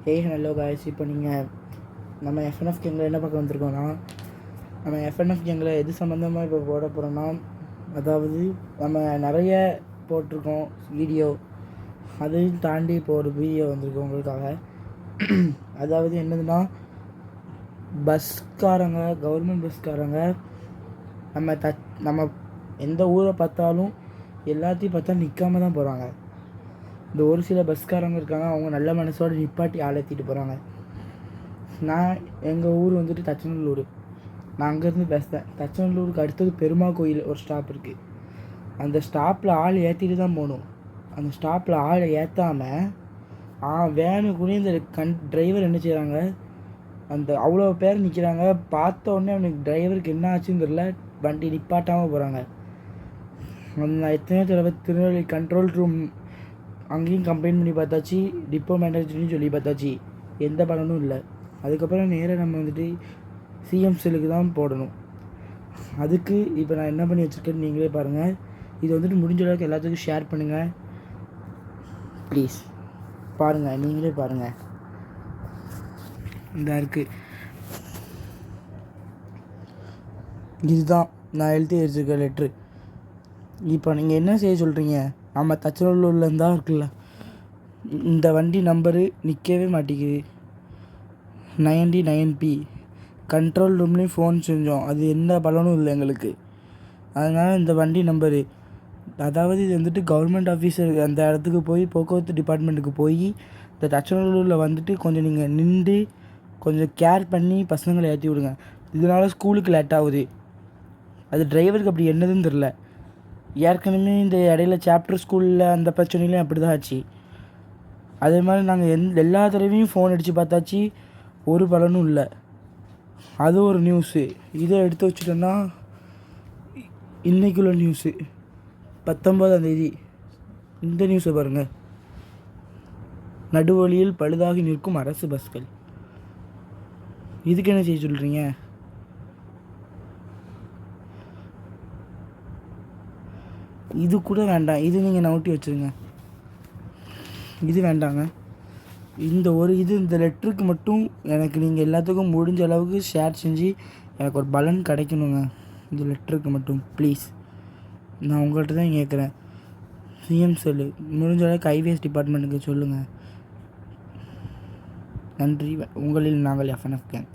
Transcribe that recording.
Hello guys. இப்போ நீங்கள் நம்ம எஃப்என்எஃப் கேங்கில் என்ன பார்க்க வந்திருக்கோன்னா, நம்ம எஃப்என்எஃப் கேங்கில் எது சம்மந்தமாக இப்போ போட போகிறோன்னா, அதாவது நம்ம நிறைய போட்டிருக்கோம் வீடியோ, அதையும் தாண்டி இப்போ ஒரு வீடியோ வந்திருக்கோம் உங்களுக்காக. அதாவது என்னதுன்னா, பஸ்காரங்க, கவர்மெண்ட் பஸ்காரங்க நம்ம எந்த ஊரை பார்த்தாலும் எல்லாத்தையும் பார்த்தா நிற்காம தான் போகிறாங்க. இந்த ஒரு சில பஸ்காரங்க இருக்காங்க, அவங்க நல்ல மனசோடு நிப்பாட்டி ஆளேற்றிட்டு போகிறாங்க. எங்கள் ஊர் வந்துட்டு தச்சநல்லூர். நான் அங்கேருந்து பேசுகிறேன். தச்சநல்லூருக்கு அடுத்தது பெருமா கோயில் ஒரு ஸ்டாப் இருக்குது. அந்த ஸ்டாப்பில் ஆள் ஏற்றிட்டு தான் போகணும். அந்த ஸ்டாப்பில் ஆளை ஏற்றாமல் வேனு கூட இந்த டிரைவர் என்ன செய்கிறாங்க, அந்த அவ்வளோ பேர் நிற்கிறாங்க. பார்த்த உடனே அவனுக்கு டிரைவருக்கு என்ன ஆச்சுன்னு தெரியல, வண்டி நிப்பாட்டாமல் போகிறாங்க. நான் எத்தனையோ தடவை திருநெல்வேலி கண்ட்ரோல் ரூம் அங்கேயும் கம்ப்ளைண்ட் பண்ணி பார்த்தாச்சு, டிப்போ மேனேஜர்னு சொல்லி பார்த்தாச்சு, எந்த பலனும் இல்லை. அதுக்கப்புறம் நேராக நம்ம வந்துட்டு சிஎம் செல்லுக்கு தான் போடணும். அதுக்கு இப்போ நான் என்ன பண்ணி வச்சுருக்கேன்னு நீங்களே பாருங்கள். இது வந்துட்டு முடிஞ்ச அளவுக்கு எல்லாத்துக்கும் ஷேர் பண்ணுங்கள் ப்ளீஸ். பாருங்கள், நீங்களே பாருங்கள். இந்த இருக்குது, இதுதான் நான் எழுதி வச்சுருக்க லெட்ரு. இப்போ நீங்கள் என்ன செய்ய சொல்கிறீங்க? நம்ம தச்சநல்லூரில் தான் இருக்குல்ல, இந்த வண்டி நம்பரு நிற்கவே மாட்டேங்குது. 99P கண்ட்ரோல் ரூம்லேயும் ஃபோன் செஞ்சோம், அது எந்த பலனும் இல்லை எங்களுக்கு. அதனால் இந்த வண்டி நம்பரு, அதாவது இது வந்துட்டு கவர்மெண்ட் ஆஃபீஸர் அந்த இடத்துக்கு போய் போக்குவரத்து டிபார்ட்மெண்ட்டுக்கு போய் இந்த தச்சநல்லூரில் வந்துட்டு கொஞ்சம் நீங்கள் நின்று கொஞ்சம் கேர் பண்ணி பசங்களை ஏற்றி விடுங்க. இதனால் ஸ்கூலுக்கு லேட் ஆகுது. அது டிரைவருக்கு அப்படி என்னதுன்னு தெரில. ஏற்கனவே இந்த இடையில சாப்டர் ஸ்கூலில் அந்த பிரச்சனையிலையும் அப்படி தான் ஆச்சு. அதே மாதிரி நாங்கள் எல்லா தடவையும் ஃபோன் அடித்து பார்த்தாச்சு, ஒரு பலனும் இல்லை. அது ஒரு நியூஸு. இதை எடுத்து வச்சுட்டோன்னா, இன்றைக்குள்ள நியூஸு 19ஆம் தேதி இந்த நியூஸை பாருங்கள். நடுவழியில் பழுதாகி நிற்கும் அரசு பஸ்கள். இதுக்கு என்ன செய்ய சொல்கிறீங்க? இது கூட வேண்டாம், இது நீங்கள் நவுட்டி வச்சுருங்க. இது வேண்டாங்க. இந்த லெட்டருக்கு மட்டும் எனக்கு நீங்கள் எல்லாத்துக்கும் முடிஞ்ச அளவுக்கு ஷேர் செஞ்சு எனக்கு ஒரு பலன் கிடைக்கணுங்க. இந்த லெட்டருக்கு மட்டும் ப்ளீஸ், நான் உங்கள்கிட்ட தான் கேட்குறேன். சிஎம் செல்லு முடிஞ்ச அளவுக்கு ஹைவேஸ் டிபார்ட்மெண்ட்டுக்கு சொல்லுங்கள். நன்றி. உங்களில் நாங்கள் எஃப்என்எஃப் கேங்.